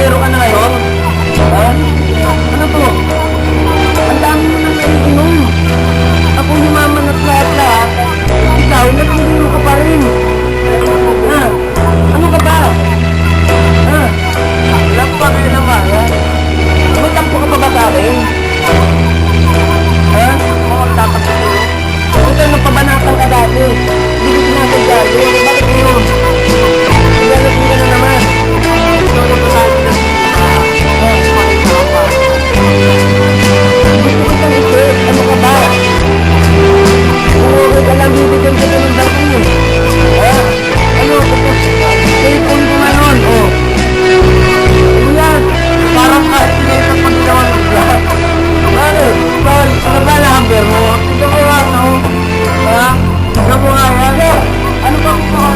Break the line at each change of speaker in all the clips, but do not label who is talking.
Bombero ka na ngayon? Ha? Ano to? Ang dami mo na naiinom. Ako yumaman at lahat-lahat. Ikaw, nagpuliro ka pa rin. Ha? Ano ka ba? Ha? Alam ko ba kayo naman, ha? May tampo ka pa ba sa akin? Ha? Ako magtatakot. Ito, napabanatan ka dati. Hindi ko sinasadya. Bakit ngayon? Ilalot mo ka na naman. Ito na pa tayo na. Gusto ko siyang isip. Ano ka ba? Oo, ka lang bibigyan ka ng dati eh. Ha? Ano? Cellphone ko nga nun. Oh. Ano yan? Parang kahit sinasap pag ginawa ng vlog. Ano? Ano ba number mo? Ito ko lang, no? Ha? Ano mo nga yan? Ano ba gusto ko?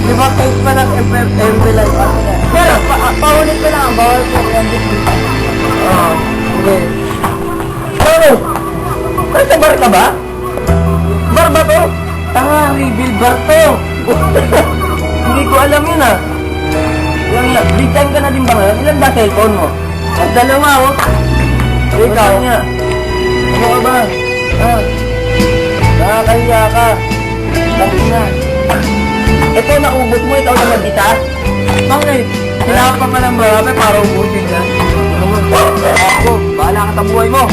Di ba case pa ng MB Live? Pero, paulit ko lang. Bawal ko yan dito. Oo. Sige. Ano? Ano sa bar ka ba? Bar ba to? Tanga, reveal bar to. Hindi ko alam yun ah. Big time ka na din ba ngayon? Ilan ba cellphone mo? At dalawa oh. Ikaw nga. Ano ka ba? Ha? Nakakahiya ka. Tapos na. Ito, naubos mo. Ikaw na mag-isa? Bakit? Kailangan pa man ang marami para ubusin yan. Ako, bahala ka sa buhay mo.